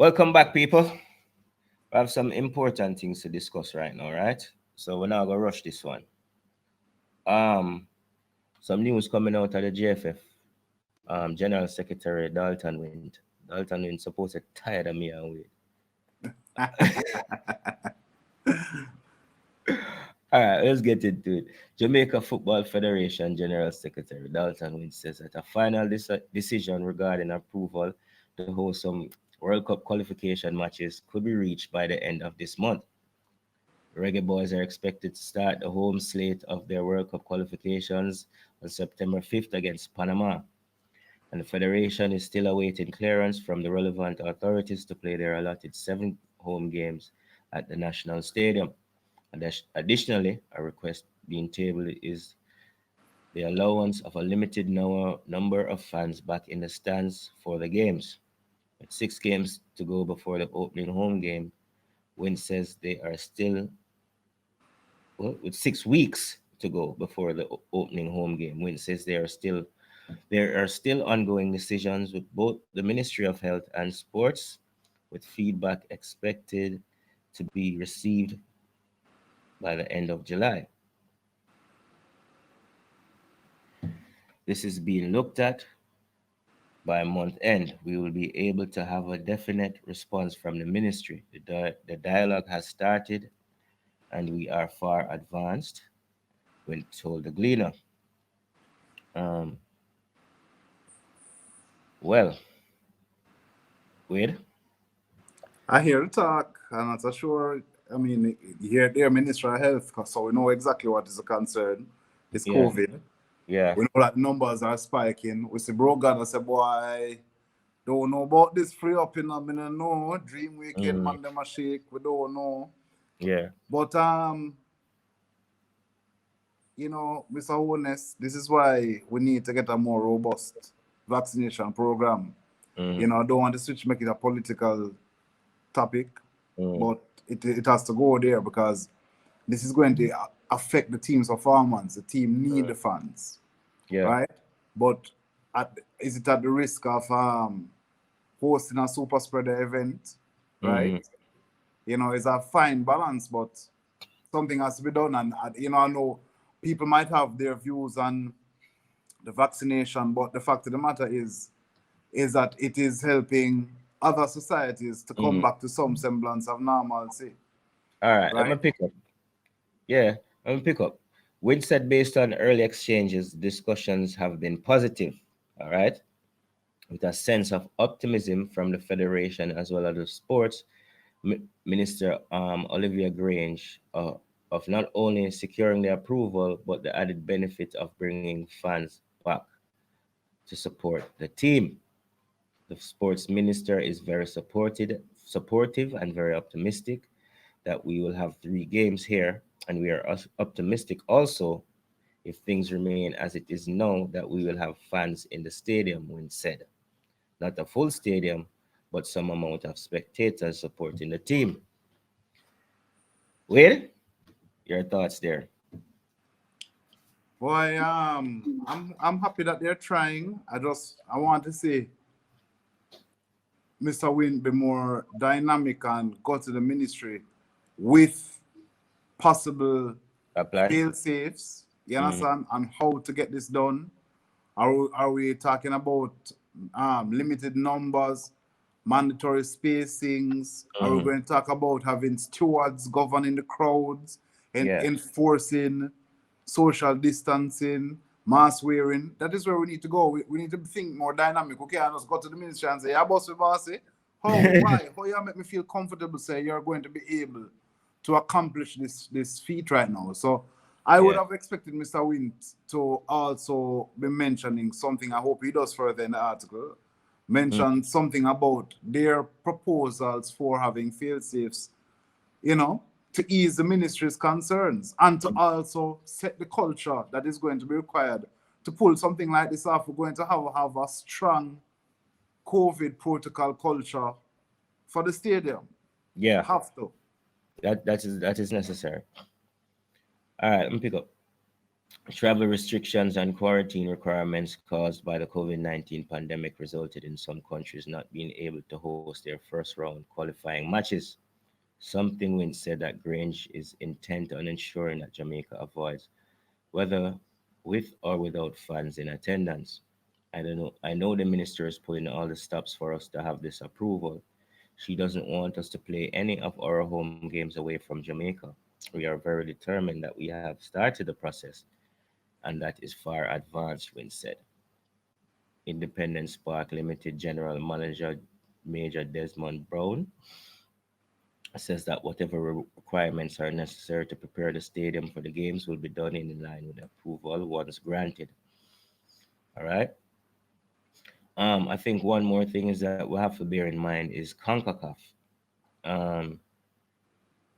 Welcome back, people. We have some important things to discuss right now, right? So we're not gonna rush this one. Um, some news coming out of the GFF. General Secretary Dalton Wind. Dalton Wind supposed to tired of me and Wade. All right, let's get into it. Jamaica Football Federation General Secretary Dalton Wind says that a final decision regarding approval to host some World Cup qualification matches could be reached by the end of this month. Reggae Boys are expected to start the home slate of their World Cup qualifications on September 5th against Panama, and the Federation is still awaiting clearance from the relevant authorities to play their allotted 7 home games at the National Stadium. Additionally, a request being tabled is the allowance of a limited number of fans back in the stands for the games. With 6 games to go before the opening home game, Wynn says they are still, well, with 6 weeks to go before the opening home game. Wynn says there are still ongoing decisions with both the Ministry of Health and Sports, with feedback expected to be received by the end of July. This is being looked at by month end. We will be able to have a definite response from the ministry. The dialogue has started and we are far advanced, when told the Gleaner. Um, well, Wade? I hear the talk, and I'm not sure. I mean, here, their Ministry of Health, so we know exactly what is the concern. It's Yeah, COVID. yeah. We know that numbers are spiking. We see Brogan and say, boy, don't know about this free up in a minute, no. Dream weekend, Mm, man, them a shake. We don't know. yeah. But Mr. Honest, this is why we need to get a more robust vaccination program. Mm, I don't want to switch, make it a political topic, mm, but it has to go there because this is going to affect the team's performance. The team need the funds, yeah. right? But is it at the risk of hosting a super spreader event, right? Mm, It's a fine balance, but something has to be done. And I know people might have their views on the vaccination, but the fact of the matter is that it is helping other societies to come mm. back to some semblance of normalcy, All right, let me right? pick up. Yeah, let me pick up. Wade said based on early exchanges, discussions have been positive. All right, with a sense of optimism from the federation as well as the sports minister, Olivia Grange, of not only securing the approval but the added benefit of bringing fans back to support the team. The sports minister is very supportive and very optimistic that we will have 3 games here, and we are optimistic also, if things remain as it is now, that we will have fans in the stadium, when said. Not a full stadium, but some amount of spectators supporting the team. Wade, your thoughts there? Boy, I'm happy that they're trying. I want to see Mr. Wynn be more dynamic and go to the ministry with possible A plan? fail safes. You Mm, understand? And how to get this done. Are we talking about limited numbers, mandatory spacings? Are we mm, going to talk about having stewards governing the crowds and yeah. enforcing social distancing, mask wearing? That is where we need to go. We need to think more dynamic. Okay, I just go to the ministry and say, yeah, bossy. How? Why? How you make me feel comfortable say you're going to be able to accomplish this feat right now? So I would Yeah. have expected Mr. Wint to also be mentioning something. I hope he does further in the article. Mm, Mention something about their proposals for having fail safes, you know, to ease the ministry's concerns and to also set the culture that is going to be required to pull something like this off. We're going to have a strong COVID protocol culture for the stadium. yeah. Have to. That is necessary. All right, let me pick up. Travel restrictions and quarantine requirements caused by the COVID-19 pandemic resulted in some countries not being able to host their first round qualifying matches. Something when said that Grange is intent on ensuring that Jamaica avoids, whether with or without fans in attendance. I don't know. I know the minister is pulling all the stops for us to have this approval. She doesn't want us to play any of our home games away from Jamaica. We are very determined that we have started the process, and that is far advanced, Wynn said. Independence Park Limited General Manager Major Desmond Brown says that whatever requirements are necessary to prepare the stadium for the games will be done in line with the approval once granted. All right. I think one more thing is that we have to bear in mind is CONCACAF. Um,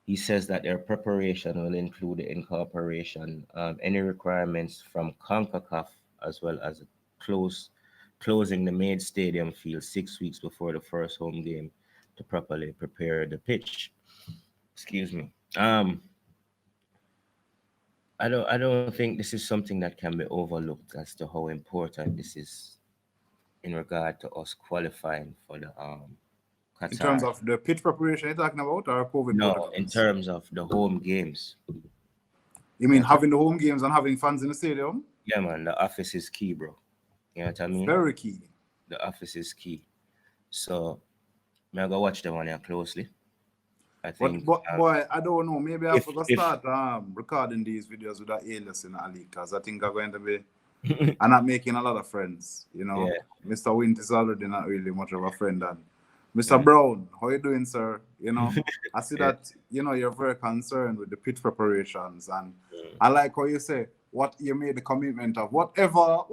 he says that their preparation will include the incorporation any requirements from CONCACAF as well as closing the main stadium field 6 weeks before the first home game to properly prepare the pitch. Excuse me. I don't think this is something that can be overlooked as to how important this is in regard to us qualifying for the In terms Qatar. of the pitch preparation you're talking about, or COVID No, in protocols? terms of the home games. You You know mean what I having the home games and having fans in the stadium? Yeah, man, the office is key, bro. You know what I mean? Very key. The office is key. So, me I go watch the one here closely. I But, think but boy, I don't know. Maybe I have to if start recording these videos with that alias in Ali, because I think I'm going to be. I'm not making a lot of friends. You know, yeah, Mr. Wint is already not really much of a friend. And Mr. yeah, Brown, how you doing, sir? You know, I see yeah, that you're very concerned with the pitch preparations, and mm, I like how you say what you made the commitment of. Whatever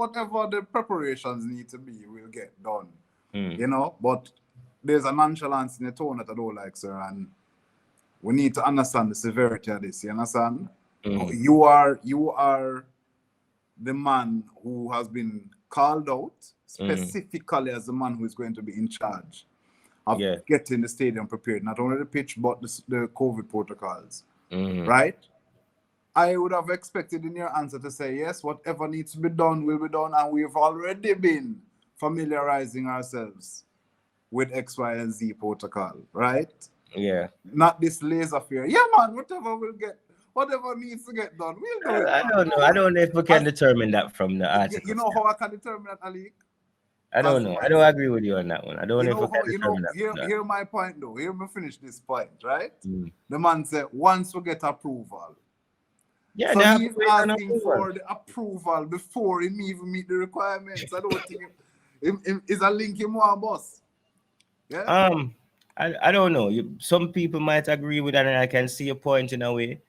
the preparations need to be, will get done. mm, You know, but there's a nonchalance in the tone that I don't like, sir, and we need to understand the severity of this. You understand? mm, You are the man who has been called out mm, specifically as the man who is going to be in charge of yeah, getting the stadium prepared, not only the pitch but the COVID protocols, mm, right? I would have expected in your answer to say yes, whatever needs to be done will be done, and we've already been familiarizing ourselves with X, Y, and Z protocol, right? yeah. Not this laser fear. Yeah, man, whatever needs to get done, we'll do it, I man. don't know. I don't know if we can As, determine that from the you articles. know how I can determine that, Ali? I don't As the know. I man don't said. agree with you on that one. I don't You know if we know can how, determine that here, from that. here my point though. Here me finish this point, right? Mm. The man said, once we get approval. Yeah, they So have to he's wait on asking approval. for the approval before he even meet the requirements. I don't think him is a link him one boss. Yeah? Um, I don't know. Some people might agree with that, and I can see a point in a way,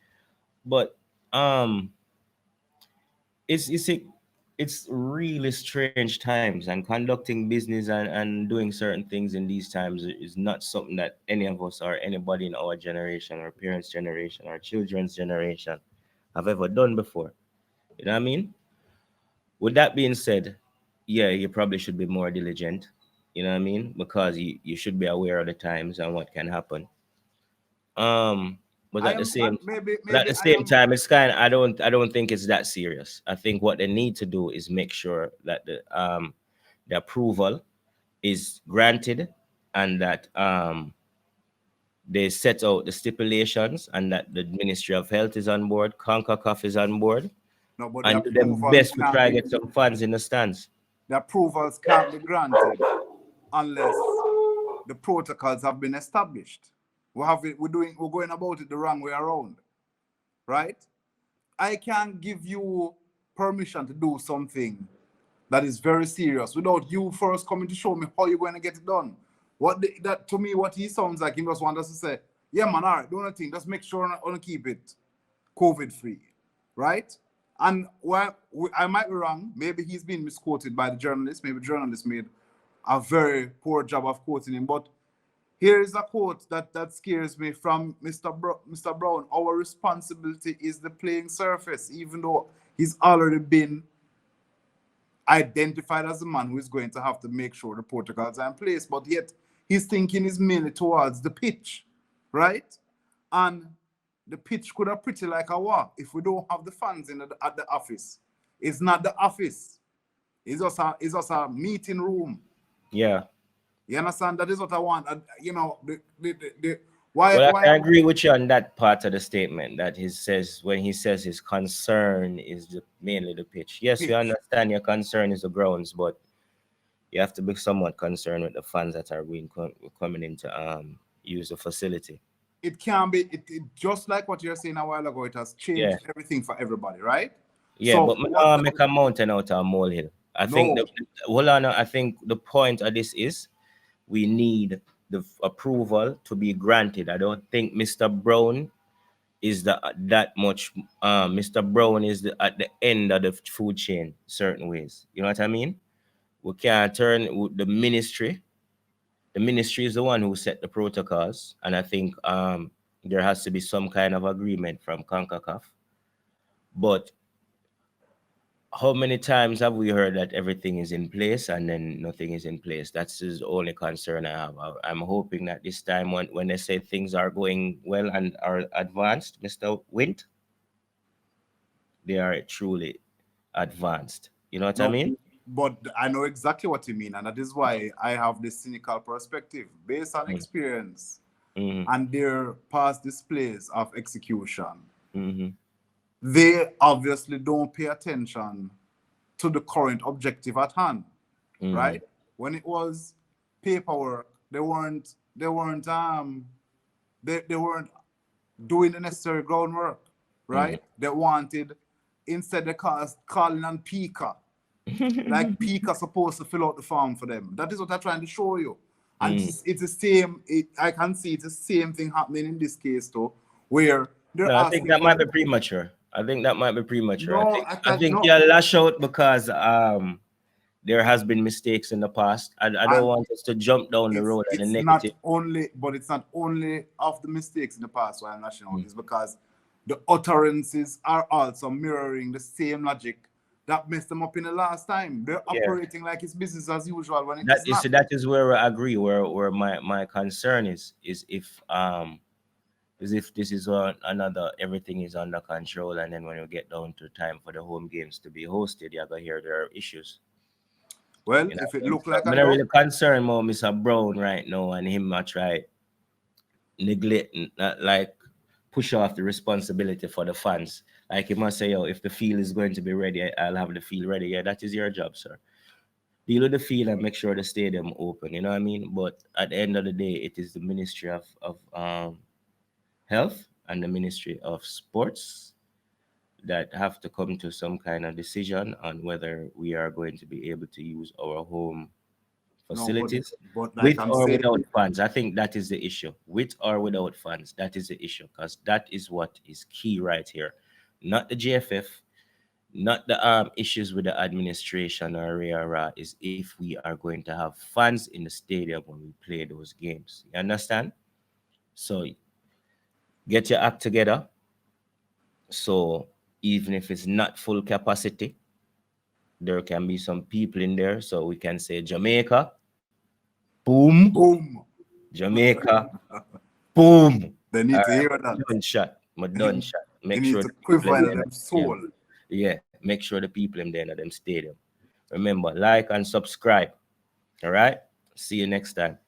but um, it's it's really strange times, and conducting business and doing certain things in these times is not something that any of us or anybody in our generation, our parents' generation, our children's generation have ever done before. You know what I mean? With that being said, yeah, you probably should be more diligent. You know what I mean? Because you should be aware of the times and what can happen. Um, but I at the am same but at maybe the I same am time, it's kind of, I don't think it's that serious. I think what they need to do is make sure that the approval is granted, and that they set out the stipulations, and that the Ministry of Health is on board, CONCACAF is on board, no, but and do them best to try get some funds in the stands. the approvals can't be granted unless the protocols have been established. We're going about it the wrong way around, right? I can't give you permission to do something that is very serious without you first coming to show me how you're going to get it done. That to me, what he sounds like, he just wants us to say, yeah, man, all right, do nothing, just make sure I want to keep it COVID free, right? And I might be wrong, maybe he's been misquoted by the journalist, maybe the journalist made a very poor job of quoting him, but here is a quote that scares me from Mr. Brown. Our responsibility is the playing surface, even though he's already been identified as the man who is going to have to make sure the protocols are in place, but yet his thinking is mainly towards the pitch, right? And the pitch could have pretty like a what if we don't have the fans at the office. It's not the office. It's just a meeting room. Yeah. You understand? That is what I want. You know, Well, I why can agree with you on that part of the statement that he says when he says his concern is mainly the pitch. Yes, we pitch? understand your concern is the grounds, but you have to be somewhat concerned with the fans that are coming in to use the facility. It can be it just like what you're saying a while ago. It has Yeah, changed everything for everybody, right? yeah, So but what? make a mountain out of a molehill. I think No, hold on. I think the point of this is we need the approval to be granted. I don't think Mr. Brown is that much. Mr. Brown is at the end of the food chain, certain ways. You know what I mean? We can't turn the ministry. The ministry is the one who set the protocols, and I think there has to be some kind of agreement from CONCACAF. But how many times have we heard that everything is in place and then nothing is in place? That's the only concern I have. I'm hoping that this time, when they say things are going well and are advanced, Mr. Wint, they are truly advanced. You know what I no, mean? but I know exactly what you mean, and that is why I have this cynical perspective based on experience Mm-hmm. and their past displays of execution. Mm-hmm. They obviously don't pay attention to the current objective at hand, Mm-hmm. right? When it was paperwork, they weren't doing the necessary groundwork, right? They wanted, instead they calling on Pika, like Pika supposed to fill out the form for them. That is what I'm trying to show you. And it's the same, I can see it's the same thing happening in this case too, where they're No, I think asking that for might be the, premature. I think that might be premature. no, I I can't, think no. yeah, lash out because there has been mistakes in the past. I don't And want us to jump down the it's road at the it's not negative. only, but it's not only of the mistakes in the past why I'm not showing this, because the utterances are also mirroring the same logic that messed them up in the last time. They're Yeah. operating like it's business as usual when it That is is not. that is where I agree. Where my concern is if this is on another everything is under control, and then when you get down to time for the home games to be hosted, you're gonna hear there are issues. Well, You know, if it and look so like a I'm not duck, really concerned about Mr. Brown right now and him I try neglect like push off the responsibility for the fans. Like he must say, yo, if the field is going to be ready, I'll have the field ready. Yeah, that is your job, sir. Deal with the field and make sure the stadium open. You know what I mean? But at the end of the day, it is the Ministry of Health and the Ministry of Sports that have to come to some kind of decision on whether we are going to be able to use our home no, facilities but like with I'm or saying, without funds. I think that is the issue. With or without funds, that is the issue because that is what is key right here. Not the GFF, not the issues with the administration or rah, is if we are going to have fans in the stadium when we play those games. You understand? So get your act together. So even if it's not full capacity, there can be some people in there. So we can say Jamaica, boom, boom, Jamaica, boom. they need All to right, hear that. done shot. My done shot. It Make need sure to the people quiver in there in in them the stadium. soul. Yeah, make sure the people in there in them stadium. Remember, like and subscribe. All right. See you next time.